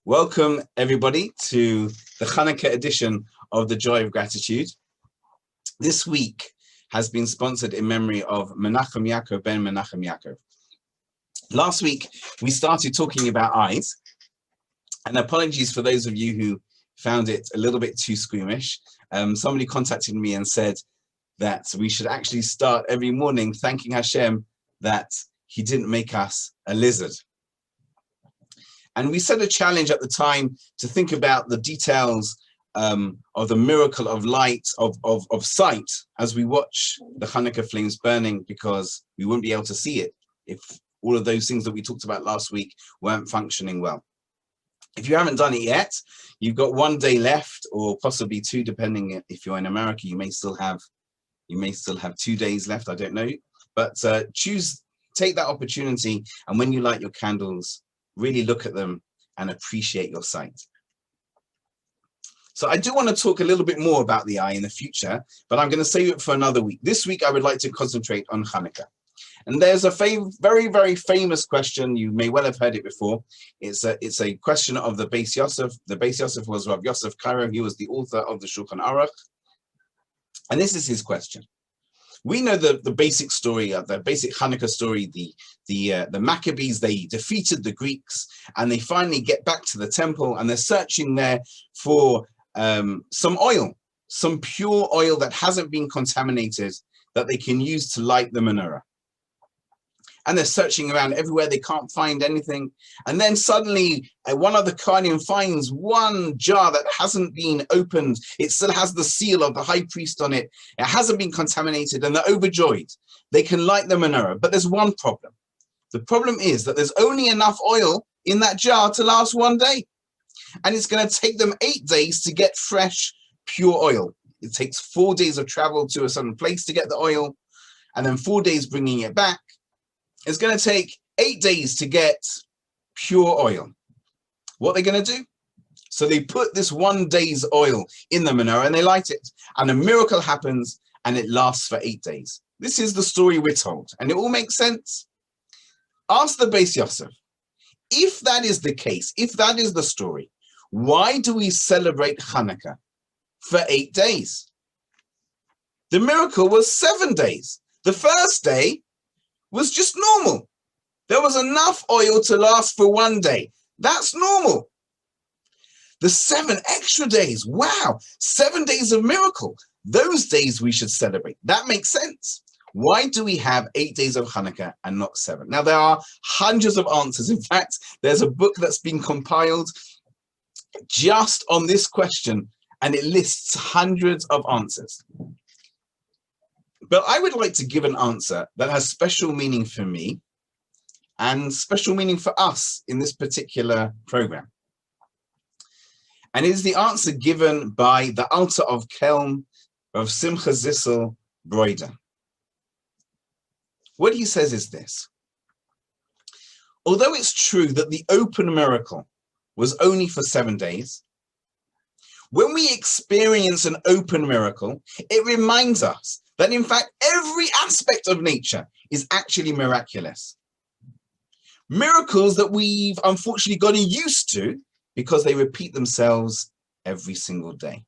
Welcome, everybody, to the Chanukah edition of The Joy of Gratitude. This week has been sponsored in memory of Menachem Yaakov ben Menachem Yaakov. Last week, we started talking about eyes, and apologies for those of you who found it a little bit too squeamish. Somebody contacted me and said that we should actually start every morning thanking Hashem that He didn't make us a lizard. And we set a challenge at the time to think about the details of the miracle of light, of sight, as we watch the Chanukah flames burning, because we wouldn't be able to see it if all of those things that we talked about last week weren't functioning well. If you haven't done it yet, you've got 1 day left, or possibly 2, depending if you're in America. You may still have 2 days left. I don't know, but take that opportunity, and when you light your candles, really look at them and appreciate your sight. So I do want to talk a little bit more about the eye in the future, but I'm going to save it for another week. This week, I would like to concentrate on Chanukah. And there's a very, very famous question. You may well have heard it before. It's a question of the Beis Yosef. The Beis Yosef was Rav Yosef Karo. He was the author of the Shulchan Aruch. And this is his question. We know the basic story, the basic Chanukah story. The Maccabees, they defeated the Greeks, and they finally get back to the temple, and they're searching there for some oil, some pure oil that hasn't been contaminated, that they can use to light the menorah. And they're searching around everywhere, they can't find anything. And then suddenly one of the Kohanim finds one jar that hasn't been opened. It still has the seal of the high priest on it. It hasn't been contaminated, and they're overjoyed. They can light the menorah, but there's one problem. The problem is that there's only enough oil in that jar to last 1 day. And it's going to take them 8 days to get fresh, pure oil. It takes 4 days of travel to a certain place to get the oil, and then 4 days bringing it back. It's going to take 8 days to get pure oil. What are they going to do? So they put this 1 day's oil in the menorah and they light it. And a miracle happens, and it lasts for 8 days. This is the story we're told, and it all makes sense. Ask the Beis Yosef, if that is the case, if that is the story, why do we celebrate Chanukah for 8 days? The miracle was 7 days. The first day was just normal. There was enough oil to last for 1 day. That's normal. The 7 extra days, wow, 7 days of miracle. Those days we should celebrate. That makes sense. Why do we have 8 days of Chanukah and not 7? Now, there are hundreds of answers. In fact, there's a book that's been compiled just on this question, and it lists hundreds of answers. But I would like to give an answer that has special meaning for me and special meaning for us in this particular program. And it is the answer given by the Alter of Kelm, of Simcha Zissel Broider. What he says is this: although it's true that the open miracle was only for 7 days, when we experience an open miracle, it reminds us that in fact every aspect of nature is actually miraculous. Miracles that we've unfortunately gotten used to because they repeat themselves every single day.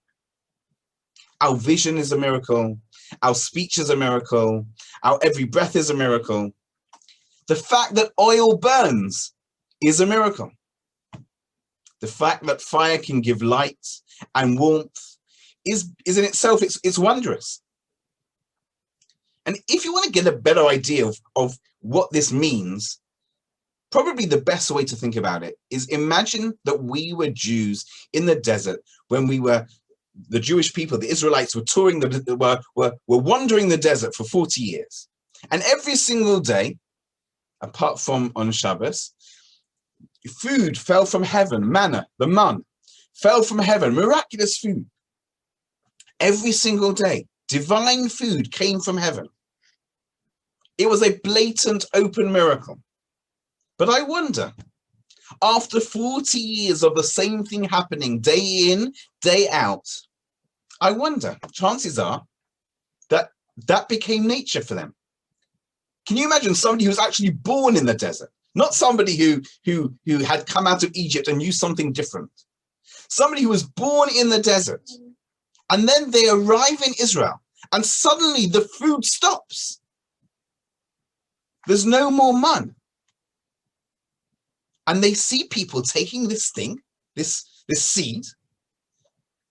Our vision is a miracle, our speech is a miracle, our every breath is a miracle. The fact that oil burns is a miracle. The fact that fire can give light and warmth is in itself, it's wondrous. And if you want to get a better idea of what this means, probably the best way to think about it is imagine that we were Jews in the desert when the Jewish people, the Israelites, were touring, were wandering the desert for 40 years. And every single day, apart from on Shabbos, food fell from heaven, manna, the man, fell from heaven, miraculous food. Every single day, divine food came from heaven. It was a blatant, open miracle. But I wonder, after 40 years of the same thing happening day in, day out, I wonder, chances are that became nature for them. Can you imagine somebody who's actually born in the desert, Not somebody who had come out of Egypt and knew something different. Somebody who was born in the desert. And then they arrive in Israel and suddenly the food stops. There's no more man. And they see people taking this thing, this seed,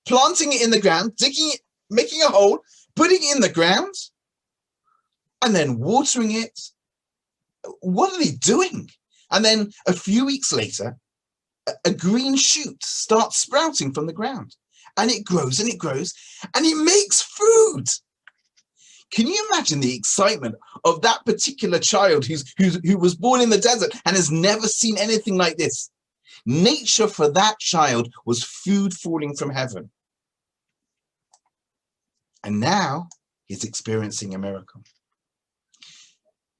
planting it in the ground, digging it, making a hole, putting it in the ground, and then watering it. What are they doing? And then a few weeks later, a green shoot starts sprouting from the ground. And it grows and it grows and it makes food. Can you imagine the excitement of that particular child who was born in the desert and has never seen anything like this? Nature for that child was food falling from heaven. And now he's experiencing a miracle.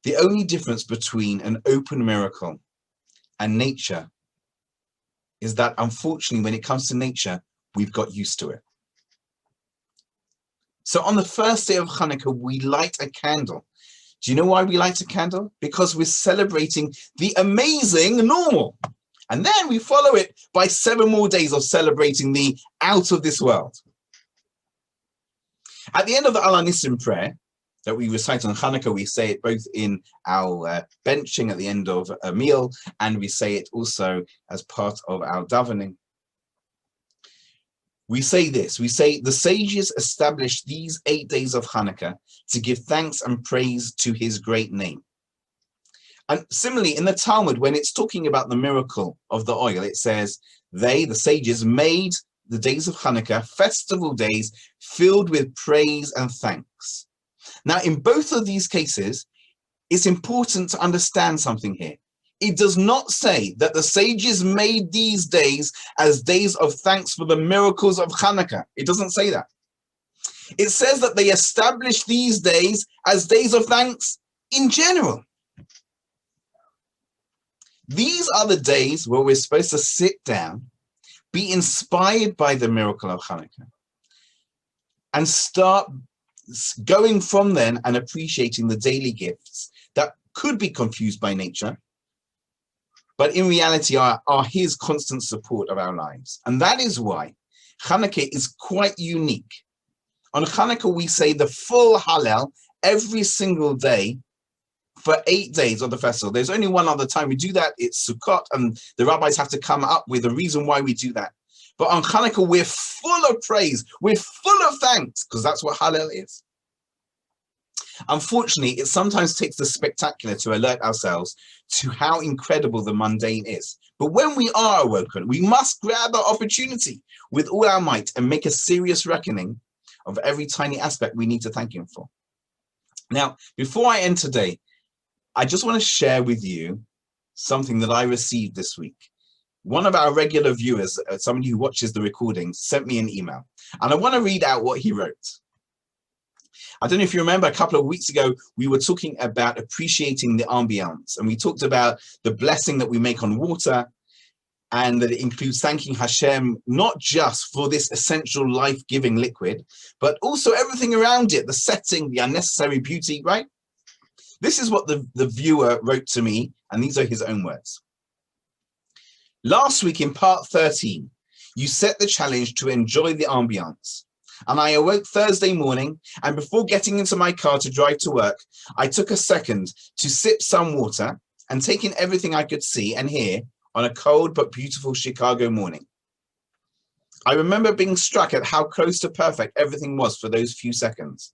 The only difference between an open miracle and nature is that, unfortunately, when it comes to nature, we've got used to it. So on the first day of Chanukah, we light a candle. Do you know why we light a candle? Because we're celebrating the amazing normal. And then we follow it by 7 more days of celebrating the out of this world. At the end of the Al Nissim prayer that we recite on Chanukah, we say it both in our benching at the end of a meal, and we say it also as part of our davening. We say this, we say, the sages established these 8 days of Chanukah to give thanks and praise to his great name. And similarly, in the Talmud, when it's talking about the miracle of the oil, it says, they, the sages, made the days of Chanukah festival days filled with praise and thanks. Now, in both of these cases, it's important to understand something here. It does not say that the sages made these days as days of thanks for the miracles of Chanukah. It doesn't say that. It says that they established these days as days of thanks in general. These are the days where we're supposed to sit down, be inspired by the miracle of Chanukah, and start going from then and appreciating the daily gifts that could be confused by nature, but in reality are his constant support of our lives. And that is why Chanukah is quite unique. On Chanukah, we say the full Hallel every single day for 8 days of the festival. There's only one other time we do that. It's Sukkot, and the rabbis have to come up with a reason why we do that. But on Chanukah, we're full of praise. We're full of thanks, because that's what Hallel is. Unfortunately, it sometimes takes the spectacular to alert ourselves to how incredible the mundane is. But when we are awoken, we must grab that opportunity with all our might and make a serious reckoning of every tiny aspect we need to thank him for. Now, before I end today, I just want to share with you something that I received this week. One of our regular viewers, somebody who watches the recordings, sent me an email, and I want to read out what he wrote. I don't know if you remember, a couple of weeks ago, we were talking about appreciating the ambiance, and we talked about the blessing that we make on water, and that it includes thanking Hashem, not just for this essential life-giving liquid, but also everything around it, the setting, the unnecessary beauty, right? This is what the viewer wrote to me, and these are his own words. Last week in part 13, you set the challenge to enjoy the ambiance. And I awoke Thursday morning, and before getting into my car to drive to work, I took a second to sip some water and take in everything I could see and hear on a cold but beautiful Chicago morning. I remember being struck at how close to perfect everything was for those few seconds.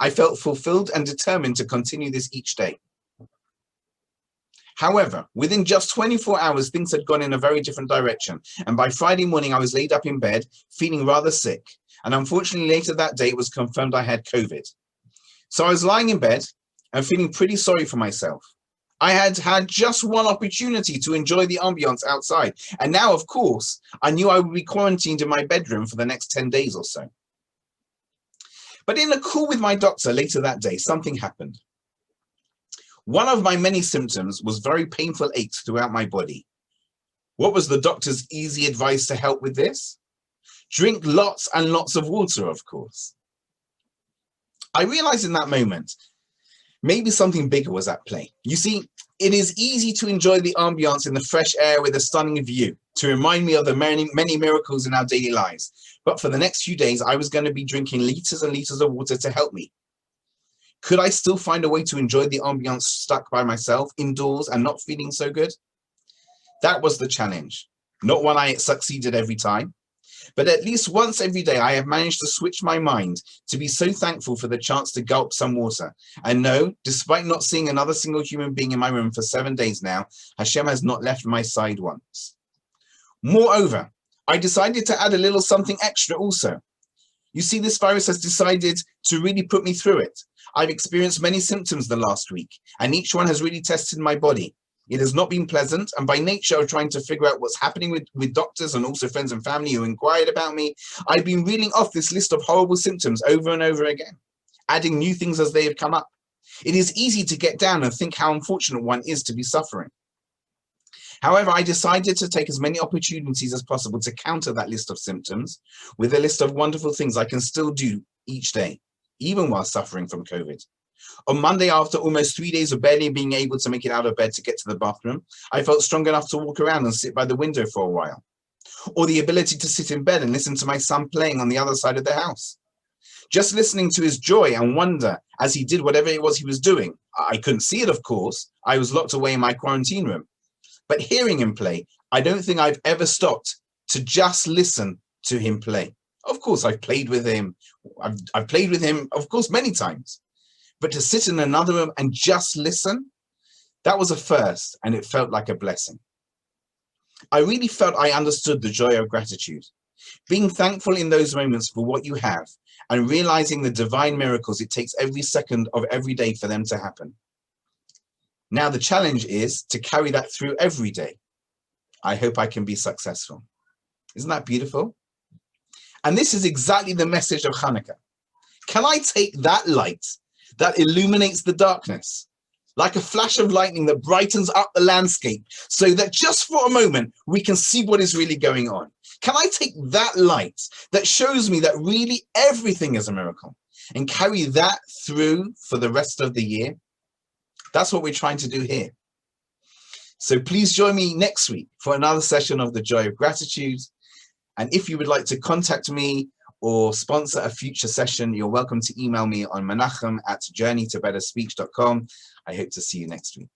I felt fulfilled and determined to continue this each day. However, within just 24 hours, things had gone in a very different direction. And by Friday morning, I was laid up in bed, feeling rather sick. And unfortunately, later that day, it was confirmed I had COVID. So I was lying in bed and feeling pretty sorry for myself. I had had just one opportunity to enjoy the ambiance outside. And now, of course, I knew I would be quarantined in my bedroom for the next 10 days or so. But in a call with my doctor later that day, something happened. One of my many symptoms was very painful aches throughout my body. What was the doctor's easy advice to help with this? Drink lots and lots of water, of course. I realized in that moment, maybe something bigger was at play. You see, It is easy to enjoy the ambiance in the fresh air with a stunning view, to remind me of the many, many miracles in our daily lives. But for the next few days, I was going to be drinking liters and liters of water to help me. Could I still find a way to enjoy the ambiance stuck by myself indoors and not feeling so good? That was the challenge. Not one I succeeded every time, but at least once every day I have managed to switch my mind to be so thankful for the chance to gulp some water. And no, despite not seeing another single human being in my room for 7 days now, Hashem has not left my side once. Moreover, I decided to add a little something extra also. You see, this virus has decided to really put me through it. I've experienced many symptoms the last week, and each one has really tested my body. It has not been pleasant, and by nature of trying to figure out what's happening with doctors and also friends and family who inquired about me, I've been reeling off this list of horrible symptoms over and over again, adding new things as they have come up. It is easy to get down and think how unfortunate one is to be suffering. However, I decided to take as many opportunities as possible to counter that list of symptoms with a list of wonderful things I can still do each day, even while suffering from COVID. On Monday, after almost 3 days of barely being able to make it out of bed to get to the bathroom, I felt strong enough to walk around and sit by the window for a while, or the ability to sit in bed and listen to my son playing on the other side of the house. Just listening to his joy and wonder as he did whatever it was he was doing. I couldn't see it, of course. I was locked away in my quarantine room. But hearing him play, I don't think I've ever stopped to just listen to him play. Of course, I've played with him. I've played with him, of course, many times. But to sit in another room and just listen, that was a first, and it felt like a blessing. I really felt I understood the joy of gratitude. Being thankful in those moments for what you have and realizing the divine miracles it takes every second of every day for them to happen. Now the challenge is to carry that through every day. I hope I can be successful. Isn't that beautiful? And this is exactly the message of Chanukah. Can I take that light that illuminates the darkness, like a flash of lightning that brightens up the landscape so that just for a moment we can see what is really going on? Can I take that light that shows me that really everything is a miracle and carry that through for the rest of the year? That's what we're trying to do here. So please join me next week for another session of the Joy of Gratitude. And if you would like to contact me or sponsor a future session, you're welcome to email me on menachem@journeytobetterspeech.com. I hope to see you next week.